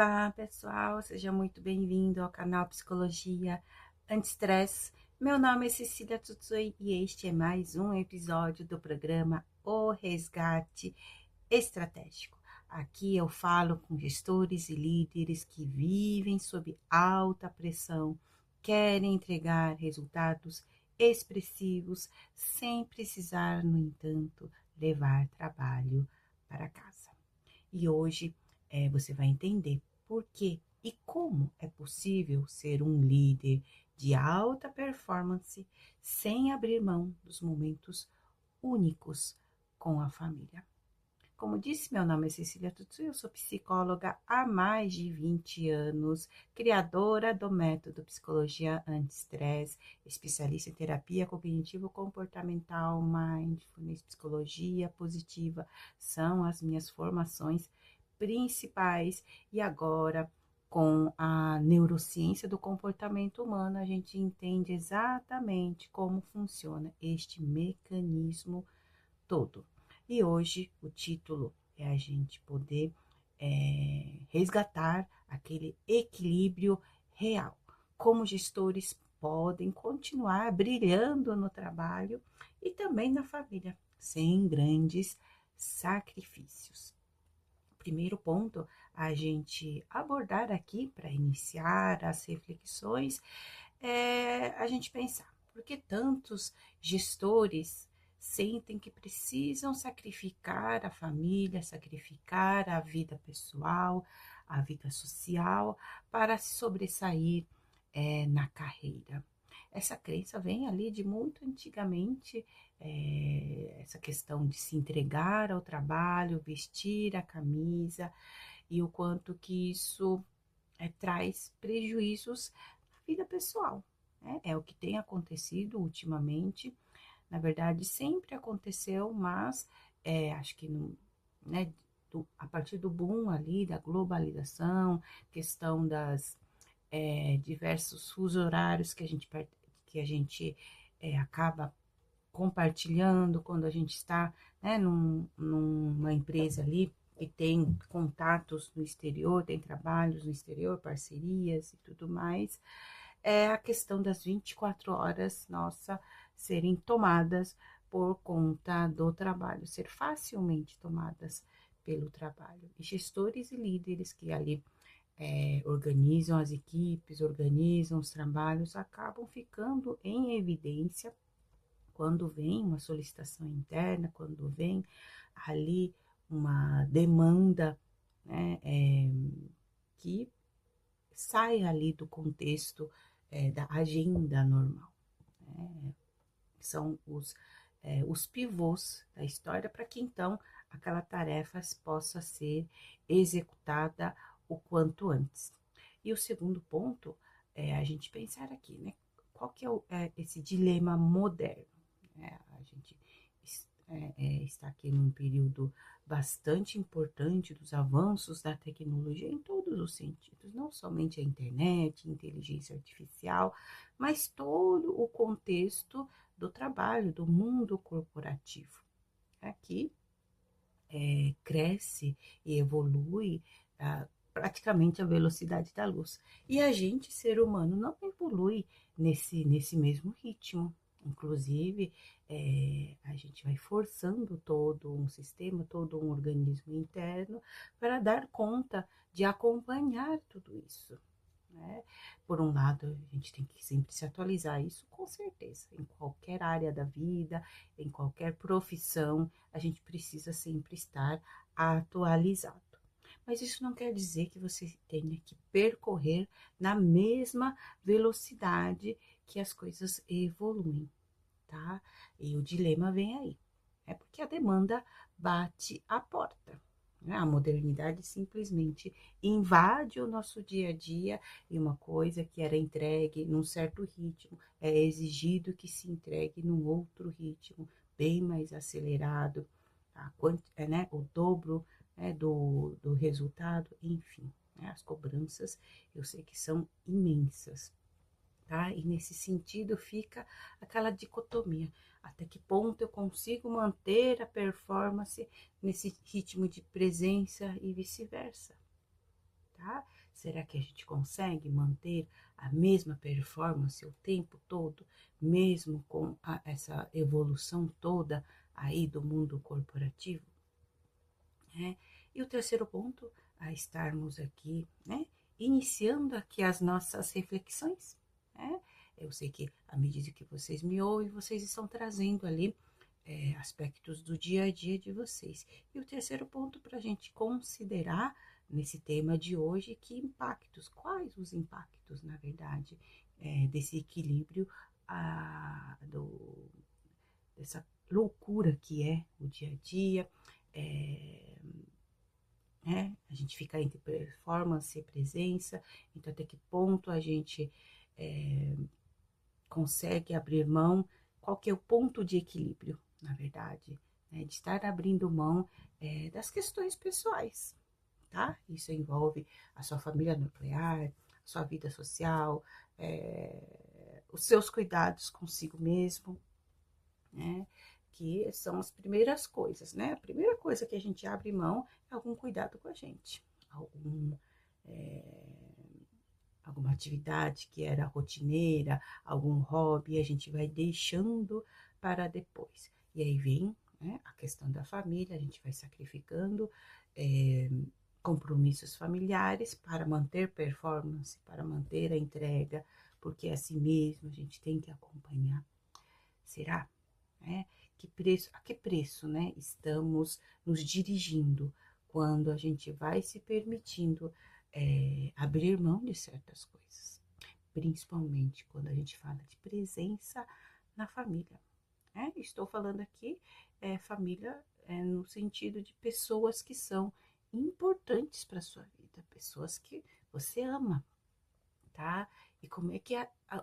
Olá, pessoal, seja muito bem-vindo ao canal Psicologia Anti-Estresse. Meu nome é Cecília Tsutsui e este é mais um episódio do programa O Resgate Estratégico. Aqui eu falo com gestores e líderes que vivem sob alta pressão, querem entregar resultados expressivos sem precisar, no entanto, levar trabalho para casa. E hoje você vai entender por que e como é possível ser um líder de alta performance sem abrir mão dos momentos únicos com a família. Como disse, meu nome é Cecília Tutsu, eu sou psicóloga há mais de 20 anos, criadora do método Psicologia Anti-Estresse, especialista em terapia cognitivo-comportamental, mindfulness, psicologia positiva, são as minhas formações principais. E agora, com a neurociência do comportamento humano, a gente entende exatamente como funciona este mecanismo todo. E hoje o título é a gente poder resgatar aquele equilíbrio real. Como gestores podem continuar brilhando no trabalho e também na família, sem grandes sacrifícios. Primeiro ponto a gente abordar aqui para iniciar as reflexões é a gente pensar por que tantos gestores sentem que precisam sacrificar a família, sacrificar a vida pessoal, a vida social para se sobressair na carreira. Essa crença vem ali de muito antigamente, essa questão de se entregar ao trabalho, vestir a camisa, e o quanto que isso traz prejuízos na vida pessoal. Né? É o que tem acontecido ultimamente. Na verdade, sempre aconteceu, mas acho que né, a partir do boom ali, da globalização, questão das diversos fusos horários que a gente acaba compartilhando quando a gente está, né, numa empresa ali e tem contatos no exterior, tem trabalhos no exterior, parcerias e tudo mais, é a questão das 24 horas, nossa, serem tomadas por conta do trabalho, ser facilmente tomadas pelo trabalho. E gestores e líderes que ali organizam as equipes, organizam os trabalhos, acabam ficando em evidência quando vem uma solicitação interna, quando vem ali uma demanda, né, que sai ali do contexto da agenda normal. Né? São os pivôs da história para que então aquela tarefa possa ser executada o quanto antes. E o segundo ponto é a gente pensar aqui, né? Qual que é esse dilema moderno? A gente está aqui num período bastante importante dos avanços da tecnologia em todos os sentidos, não somente a internet, a inteligência artificial, mas todo o contexto do trabalho, do mundo corporativo. Aqui cresce e evolui praticamente a velocidade da luz. E a gente, ser humano, não evolui nesse mesmo ritmo. Inclusive, a gente vai forçando todo um sistema, todo um organismo interno para dar conta de acompanhar tudo isso. Né? Por um lado, a gente tem que sempre se atualizar, isso com certeza, em qualquer área da vida, em qualquer profissão, a gente precisa sempre estar atualizado. Mas isso não quer dizer que você tenha que percorrer na mesma velocidade que as coisas evoluem, tá? E o dilema vem aí. É porque a demanda bate a porta. Né? A modernidade simplesmente invade o nosso dia a dia e uma coisa que era entregue num certo ritmo é exigido que se entregue num outro ritmo, bem mais acelerado, tá? Né? O dobro, né, do resultado, enfim. Né? As cobranças eu sei que são imensas. Tá? E nesse sentido fica aquela dicotomia. Até que ponto eu consigo manter a performance nesse ritmo de presença e vice-versa? tá? Será que a gente consegue manter a mesma performance o tempo todo, mesmo com essa evolução toda aí do mundo corporativo? Né? E o terceiro ponto, a estarmos aqui, né, iniciando aqui as nossas reflexões, né? Eu sei que à medida que vocês me ouvem, vocês estão trazendo ali aspectos do dia a dia de vocês. E o terceiro ponto para a gente considerar nesse tema de hoje, que impactos, quais os impactos, na verdade, desse equilíbrio, dessa loucura que é o dia a dia, é, a gente fica entre performance e presença, então até que ponto a gente consegue abrir mão, qual que é o ponto de equilíbrio, na verdade, né, de estar abrindo mão das questões pessoais, tá? Isso envolve a sua família nuclear, a sua vida social, os seus cuidados consigo mesmo, né? Que são as primeiras coisas, né? A primeira coisa que a gente abre mão é algum cuidado com a gente, alguma atividade que era rotineira, algum hobby, a gente vai deixando para depois. E aí vem, né, a questão da família, a gente vai sacrificando compromissos familiares para manter performance, para manter a entrega, porque é assim mesmo, a gente tem que acompanhar. Será? Né? A que preço, né, estamos nos dirigindo quando a gente vai se permitindo abrir mão de certas coisas, principalmente quando a gente fala de presença na família. Né? Estou falando aqui família no sentido de pessoas que são importantes para sua vida, pessoas que você ama, tá? E como é que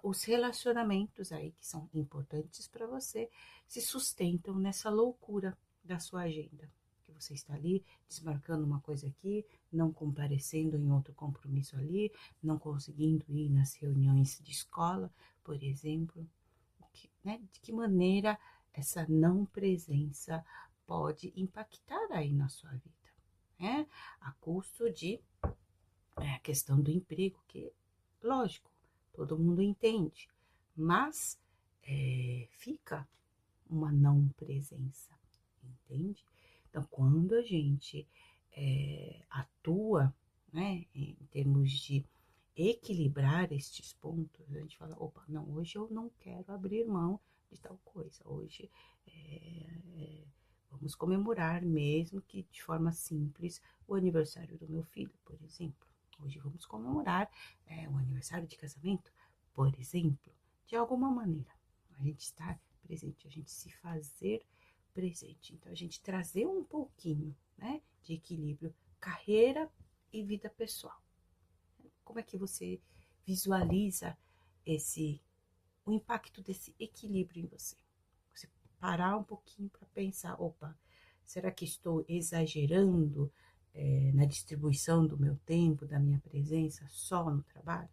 os relacionamentos aí que são importantes para você se sustentam nessa loucura da sua agenda. Que você está ali desmarcando uma coisa aqui, não comparecendo em outro compromisso ali, não conseguindo ir nas reuniões de escola, por exemplo. Né? De que maneira essa não presença pode impactar aí na sua vida, né? A custo de a questão do emprego, que, lógico, todo mundo entende, mas fica uma não presença, entende? Então, quando a gente atua, né, em termos de equilibrar estes pontos, a gente fala, opa, não, hoje eu não quero abrir mão de tal coisa, hoje vamos comemorar, mesmo que de forma simples, o aniversário do meu filho, por exemplo. Hoje vamos comemorar o aniversário de casamento, por exemplo. De alguma maneira, a gente estar presente, a gente se fazer presente. Então, a gente trazer um pouquinho, né, de equilíbrio, carreira e vida pessoal. Como é que você visualiza o impacto desse equilíbrio em você? Você parar um pouquinho para pensar, opa, será que estou exagerando na distribuição do meu tempo, da minha presença só no trabalho?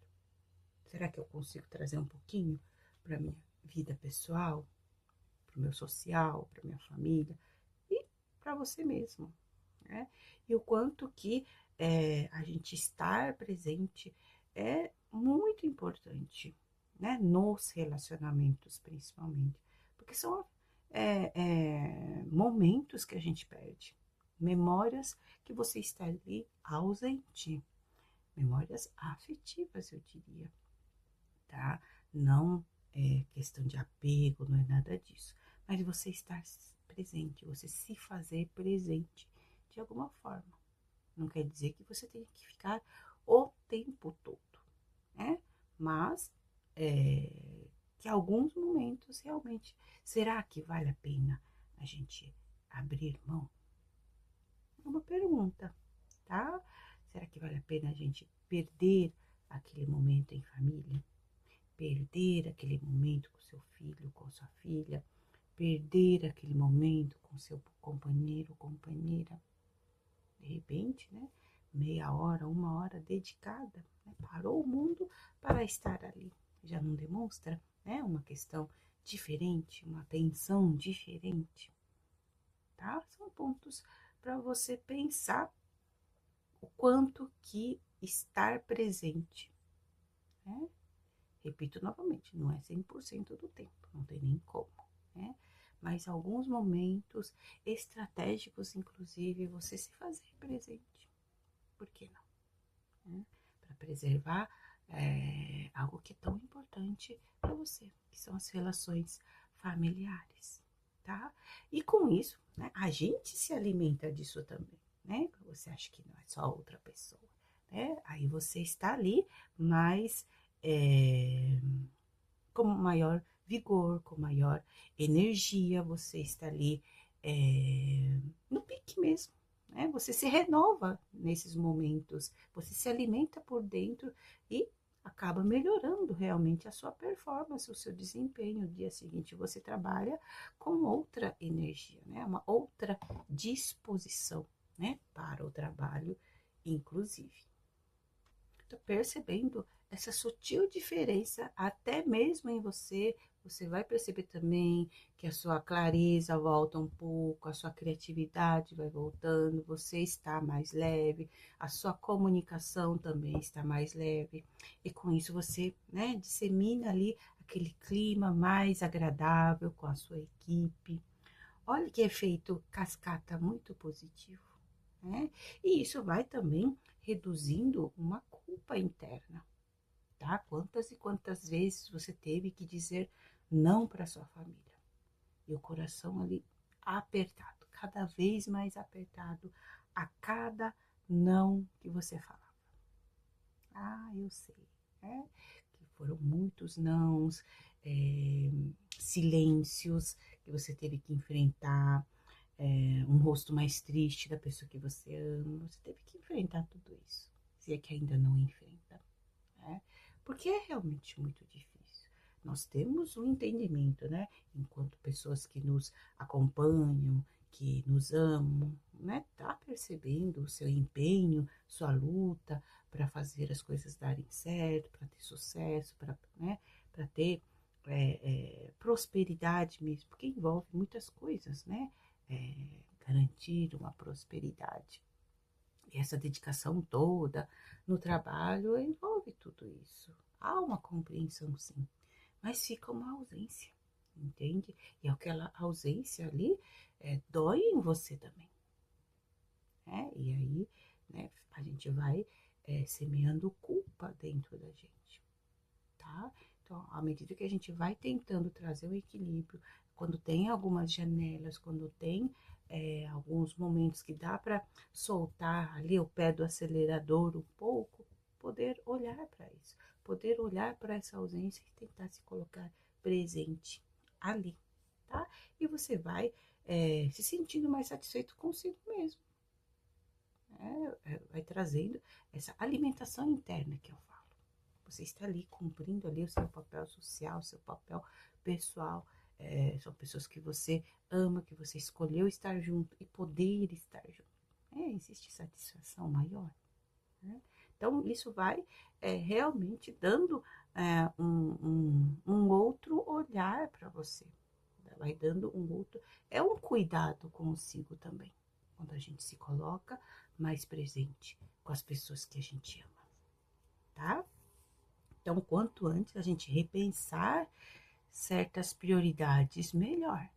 Será que eu consigo trazer um pouquinho para minha vida pessoal, para o meu social, para minha família e para você mesmo, né? E o quanto que a gente estar presente é muito importante, né? Nos relacionamentos, principalmente, porque são momentos que a gente perde, memórias que você está ali ausente, memórias afetivas, eu diria, tá? Não é questão de apego, não é nada disso, mas você estar presente, você se fazer presente de alguma forma. Não quer dizer que você tenha que ficar o tempo todo, né? Mas que alguns momentos realmente, será que vale a pena a gente abrir mão? É uma pergunta, tá? Será que vale a pena a gente perder aquele momento em família? Perder aquele momento com seu filho, com sua filha? Perder aquele momento com seu companheiro ou companheira? De repente, né? Meia hora, uma hora dedicada, né? Parou o mundo para estar ali. Já não demonstra, né, uma questão diferente, uma atenção diferente, tá? São pontos para você pensar o quanto que estar presente, né? Repito novamente, não é 100% do tempo, não tem nem como, né? Mas alguns momentos estratégicos, inclusive, você se fazer presente. Por que não? Né? Para preservar algo que é tão importante para você, que são as relações familiares, tá? E com isso, né, a gente se alimenta disso também, né? Você acha que não é só outra pessoa, né? Aí você está ali, mas com maior vigor, com maior energia, você está ali no pique mesmo, né? Você se renova nesses momentos, você se alimenta por dentro e acaba melhorando realmente a sua performance, o seu desempenho. No dia seguinte você trabalha com outra energia, né? Uma outra disposição, né? Para o trabalho, inclusive. Tô percebendo essa sutil diferença até mesmo em você. Você vai perceber também que a sua clareza volta um pouco, a sua criatividade vai voltando, você está mais leve, a sua comunicação também está mais leve. E com isso você, né, dissemina ali aquele clima mais agradável com a sua equipe. Olha que efeito cascata muito positivo, né? E isso vai também reduzindo uma culpa interna, tá? Quantas e quantas vezes você teve que dizer não para sua família? E o coração ali apertado, cada vez mais apertado a cada não que você falava. Ah, eu sei, né? Que foram muitos nãos, é, silêncios que você teve que enfrentar, um rosto mais triste da pessoa que você ama. Você teve que enfrentar tudo isso, se é que ainda não enfrenta, né? Porque é realmente muito difícil. Nós temos um entendimento, né? Enquanto pessoas que nos acompanham, que nos amam, né? Tá percebendo o seu empenho, sua luta para fazer as coisas darem certo, para ter sucesso, para, né? Para ter prosperidade mesmo, porque envolve muitas coisas, né? É, garantir uma prosperidade. E essa dedicação toda no trabalho envolve tudo isso. Há uma compreensão, sim, mas fica uma ausência, entende? E aquela ausência ali dói em você também, né? E aí, né, a gente vai semeando culpa dentro da gente, tá? Então, à medida que a gente vai tentando trazer o equilíbrio, quando tem algumas janelas, quando tem alguns momentos que dá para soltar ali o pé do acelerador um pouco, poder olhar para isso, poder olhar para essa ausência e tentar se colocar presente ali, tá? E você vai se sentindo mais satisfeito consigo mesmo, né? Vai trazendo essa alimentação interna que eu falo. Você está ali cumprindo ali o seu papel social, o seu papel pessoal. São pessoas que você ama, que você escolheu estar junto e poder estar junto. Existe satisfação maior, né? Então, isso vai realmente dando um outro olhar para você. Vai dando um outro. É um cuidado consigo também. Quando a gente se coloca mais presente com as pessoas que a gente ama, tá? Então, quanto antes a gente repensar certas prioridades, melhor,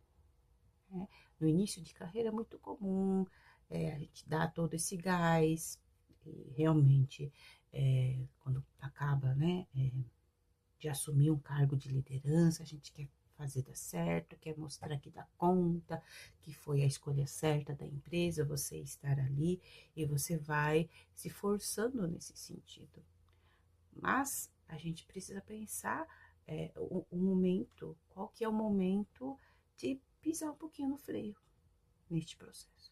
né? No início de carreira é muito comum a gente dar todo esse gás, e realmente, quando acaba, né, de assumir um cargo de liderança, a gente quer fazer dar certo, quer mostrar que dá conta, que foi a escolha certa da empresa, você estar ali, e você vai se forçando nesse sentido. Mas a gente precisa pensar o momento, qual que é o momento de pisar um pouquinho no freio neste processo,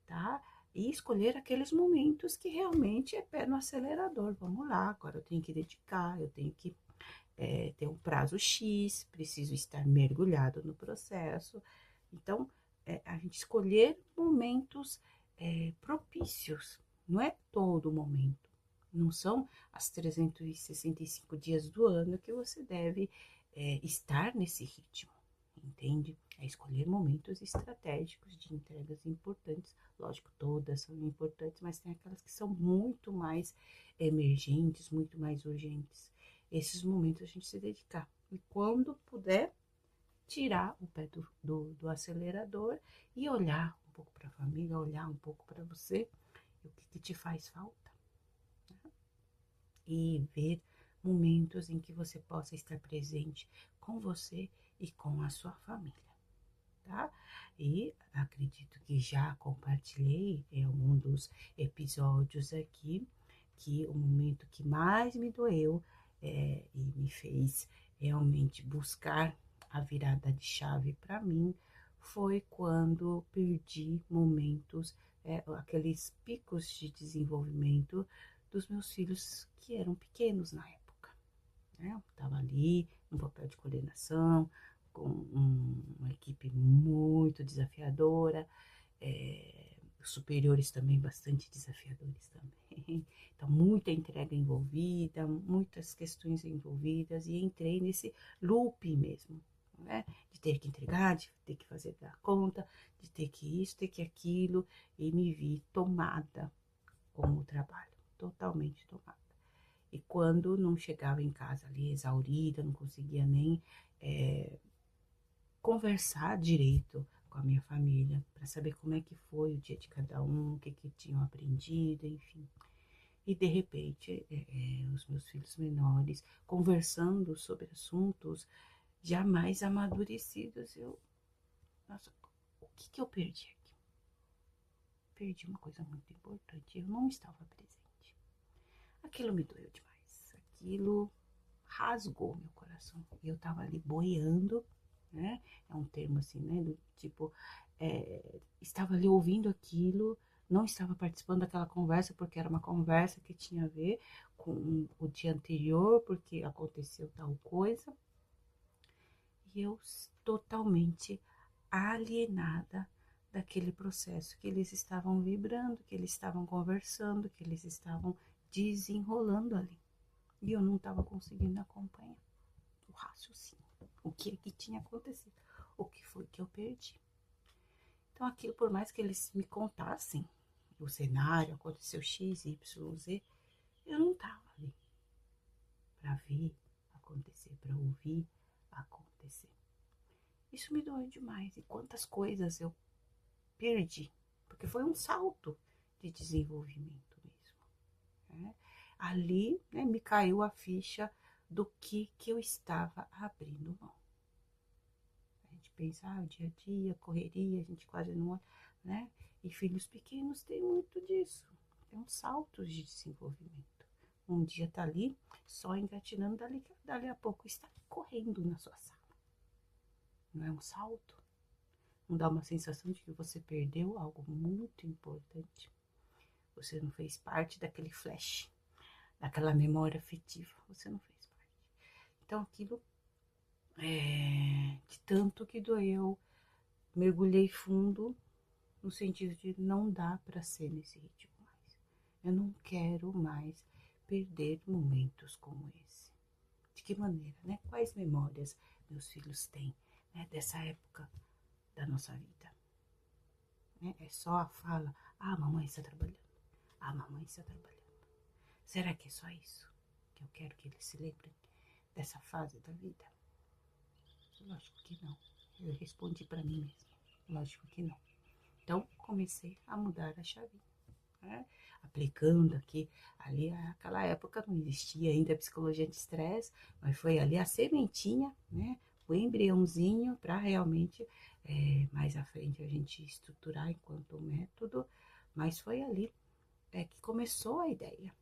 tá? E escolher aqueles momentos que realmente é pé no acelerador. Vamos lá, agora eu tenho que dedicar, eu tenho que ter um prazo X, preciso estar mergulhado no processo. Então, a gente escolher momentos propícios, não é todo momento. Não são as 365 dias do ano que você deve estar nesse ritmo, entende? É escolher momentos estratégicos de entregas importantes. Lógico, todas são importantes, mas tem aquelas que são muito mais emergentes, muito mais urgentes. Esses momentos a gente se dedicar. E quando puder, tirar o pé do acelerador e olhar um pouco para a família, olhar um pouco para você, o que te faz falta. Né? E ver momentos em que você possa estar presente com você e com a sua família. Tá? E acredito que já compartilhei em algum dos episódios aqui que o momento que mais me doeu e me fez realmente buscar a virada de chave para mim foi quando perdi momentos, aqueles picos de desenvolvimento dos meus filhos que eram pequenos na época. Né? Eu estava ali no papel de coordenação, com uma equipe muito desafiadora, superiores também bastante desafiadores também. Então, muita entrega envolvida, muitas questões envolvidas, e entrei nesse loop mesmo, né? De ter que entregar, de ter que fazer da conta, de ter que isso, ter que aquilo, e me vi tomada com o trabalho, totalmente tomada. E quando não chegava em casa ali exaurida, não conseguia nem conversar direito com a minha família, para saber como é que foi o dia de cada um, o que tinham aprendido, enfim. E de repente, os meus filhos menores, conversando sobre assuntos jamais amadurecidos, nossa, o que eu perdi aqui? Perdi uma coisa muito importante, eu não estava presente. Aquilo me doeu demais, aquilo rasgou meu coração. E eu estava ali boiando, né? É um termo assim, né? Do tipo, estava ali ouvindo aquilo, não estava participando daquela conversa, porque era uma conversa que tinha a ver com o dia anterior, porque aconteceu tal coisa. E eu totalmente alienada daquele processo que eles estavam vibrando, que eles estavam conversando, que eles estavam desenrolando ali. E eu não estava conseguindo acompanhar o raciocínio, o que é que tinha acontecido, o que foi que eu perdi. Então, aquilo, por mais que eles me contassem o cenário, aconteceu X, Y, Z, eu não estava ali para ver acontecer, para ouvir acontecer. Isso me doeu demais. E quantas coisas eu perdi, porque foi um salto de desenvolvimento mesmo. Né? Ali, né, me caiu a ficha do que eu estava abrindo mão. A gente pensa, o dia a dia, correria, a gente quase não olha, né? E filhos pequenos têm muito disso. Tem uns saltos de desenvolvimento. Um dia tá ali, só engatinhando, dali a pouco está correndo na sua sala. Não é um salto? Não dá uma sensação de que você perdeu algo muito importante? Você não fez parte daquele flash, daquela memória afetiva. Você não fez parte. Então, aquilo, de tanto que doeu, mergulhei fundo no sentido de não dá para ser nesse ritmo mais. Eu não quero mais perder momentos como esse. De que maneira, né? Quais memórias meus filhos têm, né, dessa época da nossa vida? Né? É só a fala, a mamãe está trabalhando, a mamãe está trabalhando. Será que é só isso que eu quero que eles se lembrem dessa fase da vida? Lógico que não. Eu respondi para mim mesma. Lógico que não. Então, comecei a mudar a chavinha. Né? Aplicando aqui, ali, naquela época não existia ainda a psicologia de estresse, mas foi ali a sementinha, né? O embriãozinho para realmente, mais à frente, a gente estruturar enquanto método, mas foi ali que começou a ideia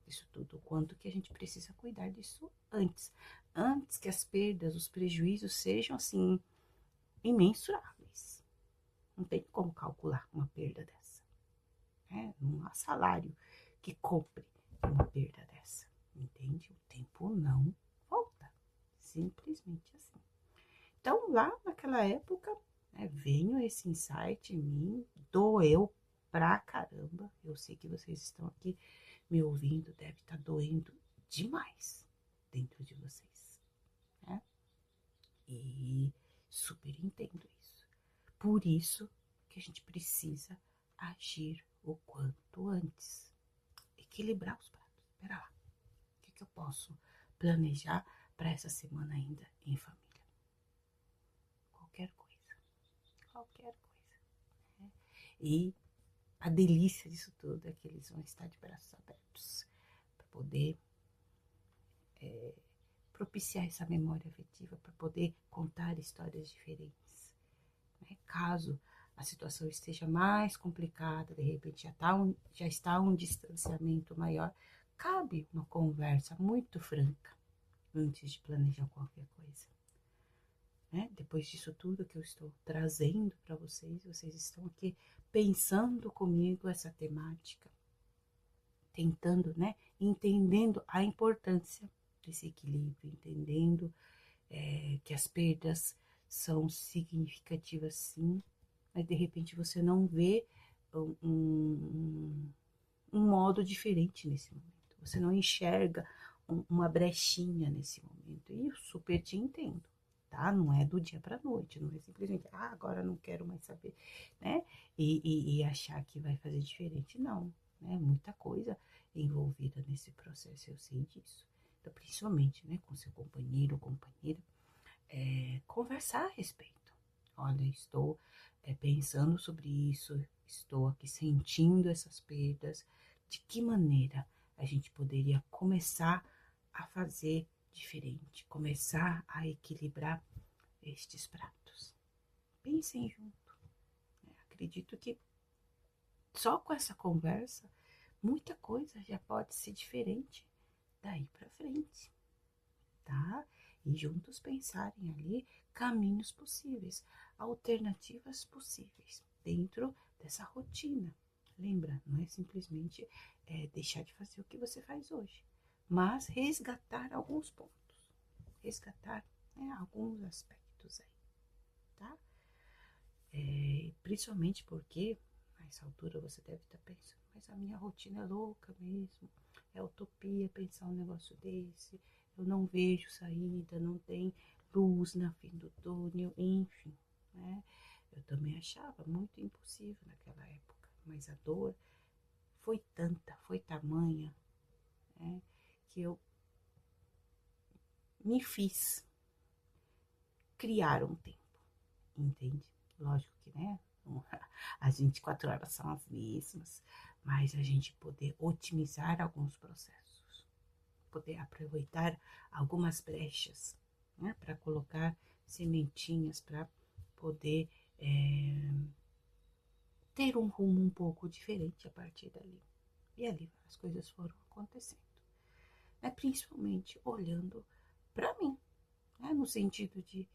disso tudo, o quanto que a gente precisa cuidar disso antes que as perdas, os prejuízos sejam assim imensuráveis. Não tem como calcular uma perda dessa, né? Não há salário que compre uma perda dessa, entende? O tempo não volta, simplesmente assim. Então, lá naquela época, né, veio esse insight em mim, doeu pra caramba. Eu sei que vocês estão aqui me ouvindo, deve estar doendo demais dentro de vocês, né? E Super entendo isso. Por isso que a gente precisa agir o quanto antes. Equilibrar os pratos. Espera lá. O que eu posso planejar para essa semana ainda em família? Qualquer coisa. Qualquer coisa. Né? E a delícia disso tudo é que eles vão estar de braços abertos para poder propiciar essa memória afetiva, para poder contar histórias diferentes. Né? Caso a situação esteja mais complicada, de repente já está um distanciamento maior, cabe uma conversa muito franca antes de planejar qualquer coisa. Né? Depois disso tudo que eu estou trazendo para vocês, vocês estão aqui pensando comigo essa temática, tentando, né, entendendo a importância desse equilíbrio, entendendo que as perdas são significativas sim, mas de repente você não vê um modo diferente nesse momento, você não enxerga uma brechinha nesse momento, e eu super te entendo. Tá? Não é do dia para noite, não é simplesmente, agora não quero mais saber, né? E achar que vai fazer diferente, não, né? Muita coisa envolvida nesse processo, eu sei disso. Então, principalmente, né, com seu companheiro ou companheira, conversar a respeito. Olha, estou pensando sobre isso, estou aqui sentindo essas perdas. De que maneira a gente poderia começar a fazer diferente, começar a equilibrar estes pratos? Pensem junto. Acredito que só com essa conversa, muita coisa já pode ser diferente daí para frente, tá? E juntos pensarem ali caminhos possíveis, alternativas possíveis dentro dessa rotina. Lembra, não é simplesmente deixar de fazer o que você faz hoje, mas resgatar alguns pontos, resgatar, né, alguns aspectos aí, tá? Principalmente porque, a essa altura, você deve estar pensando, mas a minha rotina é louca mesmo, é utopia pensar um negócio desse, eu não vejo saída, não tem luz na fim do túnel, enfim, né? Eu também achava muito impossível naquela época, mas a dor foi tanta, foi tamanha, né, que eu me fiz criar um tempo, entende? Lógico que, né, as 24 horas são as mesmas, mas a gente poder otimizar alguns processos, poder aproveitar algumas brechas, né, para colocar sementinhas, para poder ter um rumo um pouco diferente a partir dali. E ali as coisas foram acontecendo, né, principalmente olhando para mim, né, no sentido de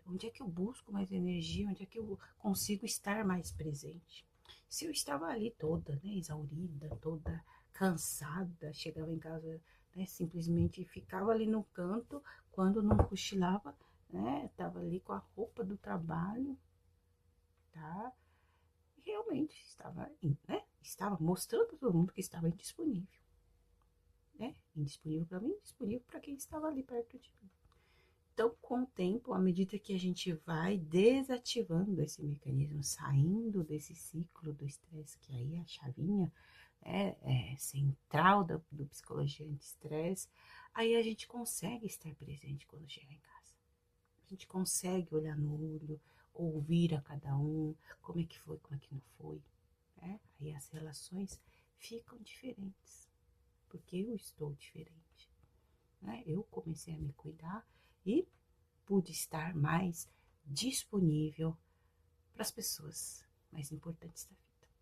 onde é que eu busco mais energia, onde é que eu consigo estar mais presente. Se eu estava ali toda, né, exaurida, toda cansada, chegava em casa, né, simplesmente ficava ali no canto, quando não cochilava, né, estava ali com a roupa do trabalho, tá? E realmente estava, né, estava mostrando para todo mundo que estava indisponível, né? Indisponível para mim, indisponível para quem estava ali perto de mim. Então, com o tempo, à medida que a gente vai desativando esse mecanismo, saindo desse ciclo do estresse, que aí é a chavinha central do psicologia anti-estresse, aí a gente consegue estar presente quando chega em casa. A gente consegue olhar no olho, ouvir a cada um, como é que foi, como é que não foi. Né? Aí as relações ficam diferentes, porque eu estou diferente. Né? Eu comecei a me cuidar e pude estar mais disponível para as pessoas mais importantes da vida.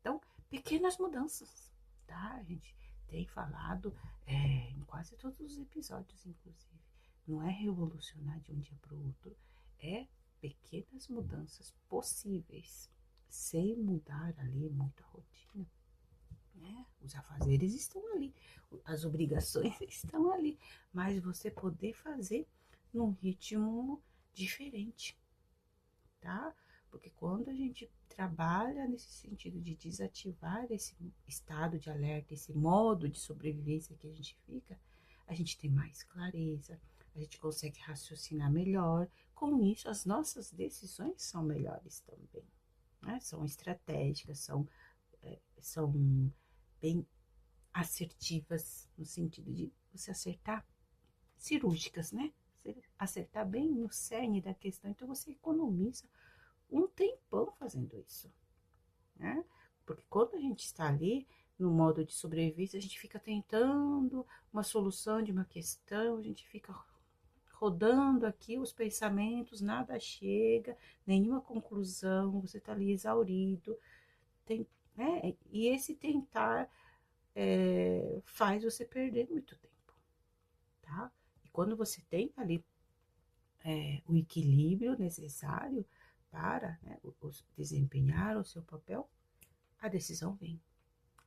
Então, pequenas mudanças, tá? A gente tem falado em quase todos os episódios, inclusive. Não é revolucionar de um dia para o outro, é pequenas mudanças possíveis, sem mudar ali muito a rotina. Né? Os afazeres estão ali, as obrigações estão ali, mas você poder fazer num ritmo diferente, tá? Porque quando a gente trabalha nesse sentido de desativar esse estado de alerta, esse modo de sobrevivência que a gente fica, a gente tem mais clareza, a gente consegue raciocinar melhor. Com isso, as nossas decisões são melhores também, né? São estratégicas, são bem assertivas, no sentido de você acertar, cirúrgicas, né? Você acertar bem no cerne da questão. Então, você economiza um tempão fazendo isso, né? Porque quando a gente está ali no modo de sobrevivência, a gente fica tentando uma solução de uma questão, a gente fica rodando aqui os pensamentos, nada chega, nenhuma conclusão, você está ali exaurido, né? E esse tentar faz você perder muito tempo, tá? E quando você tem ali o equilíbrio necessário para, né, desempenhar o seu papel, a decisão vem.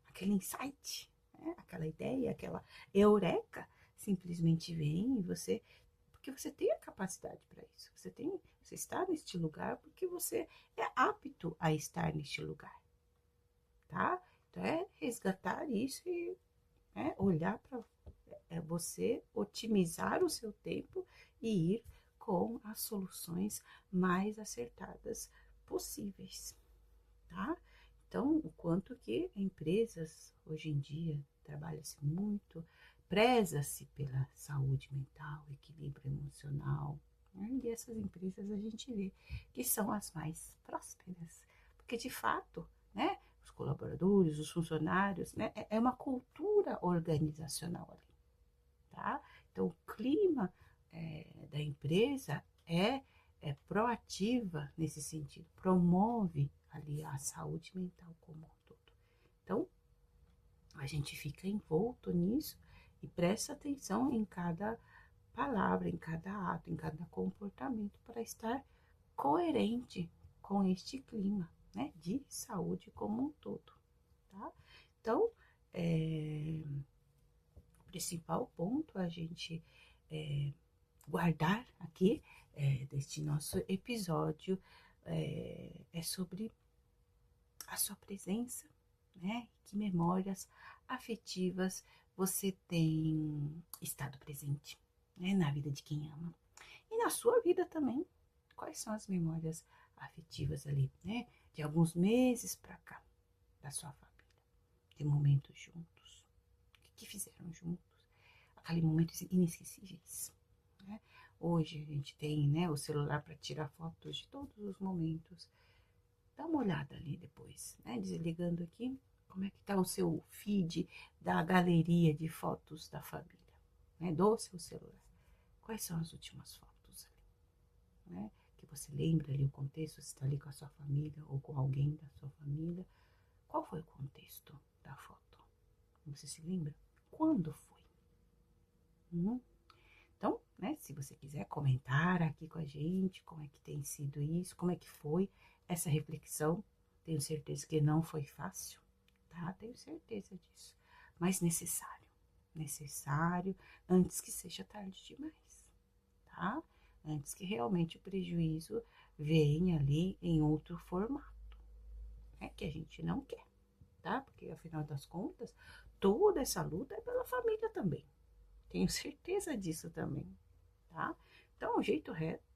Aquele insight, né, aquela ideia, aquela eureka, simplesmente vem e você, porque você tem a capacidade para isso. Você está neste lugar porque você é apto a estar neste lugar, tá? Então é resgatar isso e olhar para você otimizar o seu tempo e ir com as soluções mais acertadas possíveis, tá? Então, o quanto que empresas hoje em dia trabalha-se muito, preza-se pela saúde mental, equilíbrio emocional, né? E essas empresas a gente vê que são as mais prósperas, porque de fato, né, os colaboradores, os funcionários, né, é uma cultura organizacional ali, tá? Então, o clima da empresa é proativa nesse sentido, promove ali a saúde mental como um todo. Então, a gente fica envolto nisso e presta atenção em cada palavra, em cada ato, em cada comportamento para estar coerente com este clima, né, de saúde como um todo, tá? Então, o principal ponto a gente guardar aqui deste nosso episódio é sobre a sua presença, né? Que memórias afetivas você tem estado presente, né? Na vida de quem ama. E na sua vida também. Quais são as memórias afetivas ali, né? De alguns meses para cá, da sua família. De momentos juntos. O que fizeram juntos? Aqueles momentos inesquecíveis, né? Hoje a gente tem, né, o celular para tirar fotos de todos os momentos. Dá uma olhada ali depois, né? Desligando aqui, como é que tá o seu feed da galeria de fotos da família, né? Do seu celular. Quais são as últimas fotos ali, né? Que você lembra ali o contexto, se está ali com a sua família ou com alguém da sua família. Qual foi o contexto da foto? Você se lembra? Quando foi? Então, né, se você quiser comentar aqui com a gente, como é que tem sido isso, como é que foi essa reflexão, tenho certeza que não foi fácil, tá? Tenho certeza disso, mas necessário antes que seja tarde demais, tá? Antes que realmente o prejuízo venha ali em outro formato, né? Que a gente não quer, tá? Porque afinal das contas, toda essa luta é pela família também. Tenho certeza disso também, tá? Então, o jeito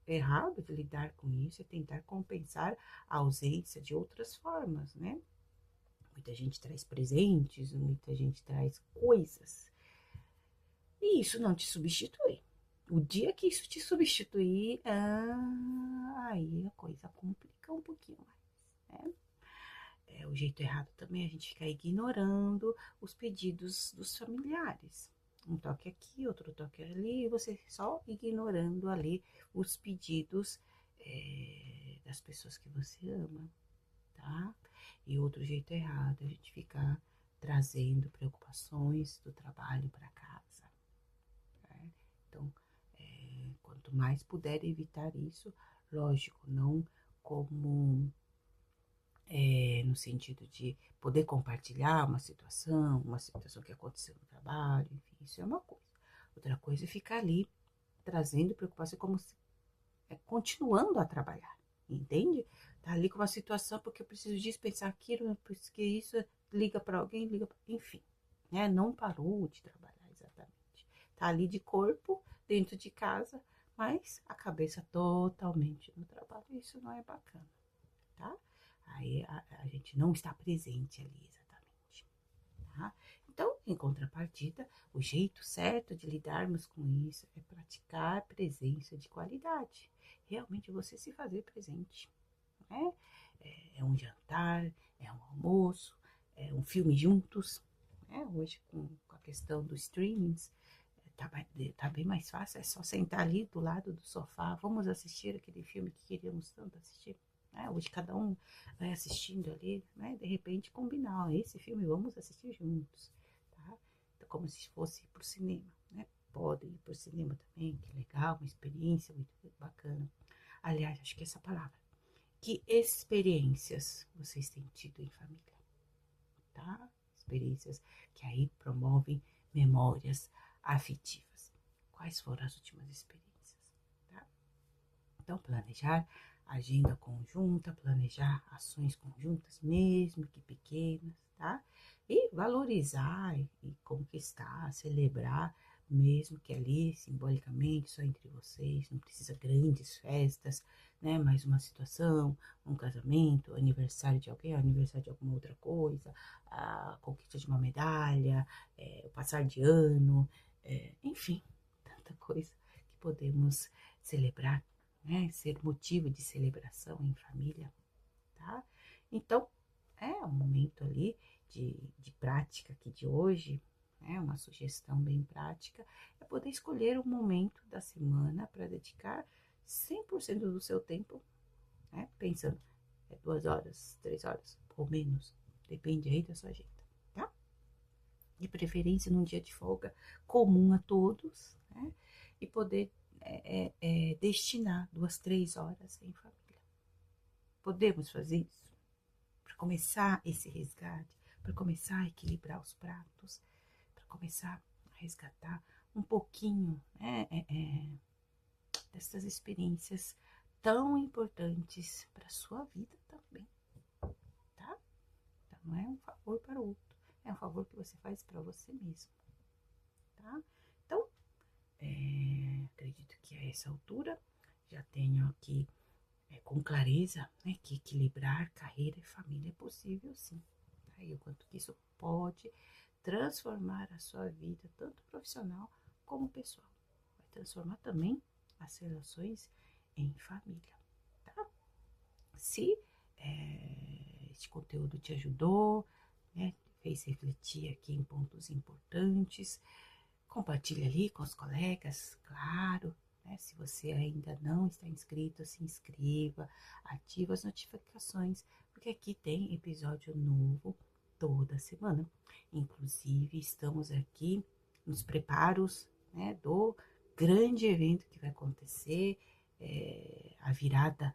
errado de lidar com isso é tentar compensar a ausência de outras formas, né? Muita gente traz presentes, muita gente traz coisas. E isso não te substitui. O dia que isso te substituir, aí a coisa complica um pouquinho mais, né? O jeito errado também é a gente ficar ignorando os pedidos dos familiares. Um toque aqui, outro toque ali, e você só ignorando ali os pedidos das pessoas que você ama, tá? E outro jeito errado é a gente ficar trazendo preocupações do trabalho para casa, né? Então, quanto mais puder evitar isso, lógico, não como no sentido de poder compartilhar uma situação que aconteceu no trabalho, enfim, isso é uma coisa. Outra coisa é ficar ali trazendo preocupação como se continuando a trabalhar, entende? Tá ali com uma situação porque eu preciso disso, pensar aquilo, porque isso liga para alguém, enfim, né? Não parou de trabalhar exatamente. Tá ali de corpo, dentro de casa, mas a cabeça totalmente no trabalho. Isso não é bacana, tá? Aí a gente não está presente ali exatamente, tá? Então, em contrapartida, o jeito certo de lidarmos com isso é praticar presença de qualidade. Realmente você se fazer presente, né? É um jantar, é um almoço, é um filme juntos, né? Hoje com a questão dos streamings, tá bem mais fácil, é só sentar ali do lado do sofá, vamos assistir aquele filme que queríamos tanto assistir. Né? Hoje cada um vai assistindo ali, né? De repente combinar, esse filme vamos assistir juntos, tá? Então, como se fosse ir pro cinema, né? Pode ir pro cinema também, que legal, uma experiência muito bacana. Aliás, acho que essa palavra. Que experiências vocês têm tido em família, tá? Experiências que aí promovem memórias afetivas. Quais foram as últimas experiências, tá? Então, planejar agenda conjunta, planejar ações conjuntas, mesmo que pequenas, tá? E valorizar e conquistar, celebrar, mesmo que ali, simbolicamente, só entre vocês, não precisa grandes festas, né? Mais uma situação, um casamento, aniversário de alguém, aniversário de alguma outra coisa, a conquista de uma medalha, o passar de ano, enfim, tanta coisa que podemos celebrar, né? Ser motivo de celebração em família, tá? Então, é um momento ali de prática aqui de hoje, né? Uma sugestão bem prática é poder escolher um momento da semana para dedicar 100% do seu tempo, né? Pensando, 2 horas, 3 horas, ou menos, depende aí da sua agenda, tá? De preferência num dia de folga comum a todos, né? E poder destinar 2, 3 horas em família. Podemos fazer isso? Para começar esse resgate, para começar a equilibrar os pratos, para começar a resgatar um pouquinho, né, dessas experiências tão importantes para a sua vida também, tá? Então, não é um favor para o outro, é um favor que você faz para você mesmo, tá? Então, acredito que a essa altura já tenho aqui com clareza, né, que equilibrar carreira e família é possível sim, tá? E o quanto que isso pode transformar a sua vida, tanto profissional como pessoal. Vai transformar também as relações em família, tá? Se este conteúdo te ajudou, né, fez refletir aqui em pontos importantes, compartilhe ali com os colegas, claro, né? Se você ainda não está inscrito, se inscreva, ative as notificações, porque aqui tem episódio novo toda semana. Inclusive, estamos aqui nos preparos, né, do grande evento que vai acontecer, a virada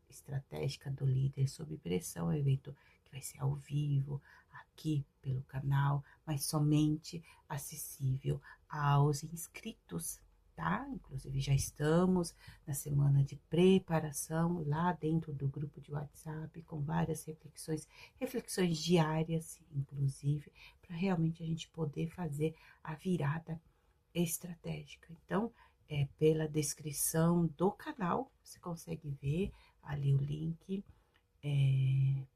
estratégica do líder sob pressão, evento que vai ser ao vivo, aqui pelo canal, mas somente acessível aos inscritos, tá? Inclusive já estamos na semana de preparação lá dentro do grupo de WhatsApp com várias reflexões diárias, inclusive, para realmente a gente poder fazer a virada estratégica. Então, pela descrição do canal, você consegue ver ali o link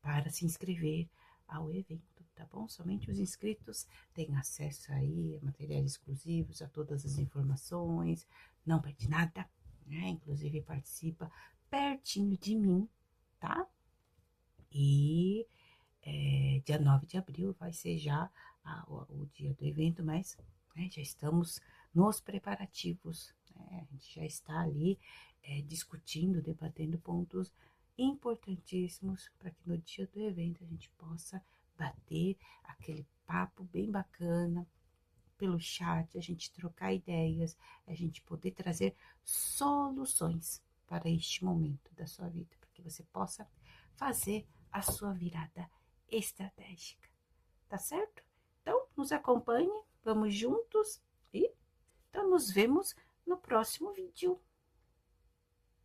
para se inscrever ao evento, tá bom? Somente os inscritos têm acesso aí a materiais exclusivos, a todas as informações, não perde nada, né? Inclusive participa pertinho de mim, tá? E dia 9 de abril vai ser já o dia do evento, mas né, já estamos nos preparativos, né? A gente já está ali discutindo, debatendo pontos importantíssimos para que no dia do evento a gente possa bater aquele papo bem bacana pelo chat, a gente trocar ideias, a gente poder trazer soluções para este momento da sua vida, para que você possa fazer a sua virada estratégica, tá certo? Então, nos acompanhe, vamos juntos e então nos vemos no próximo vídeo.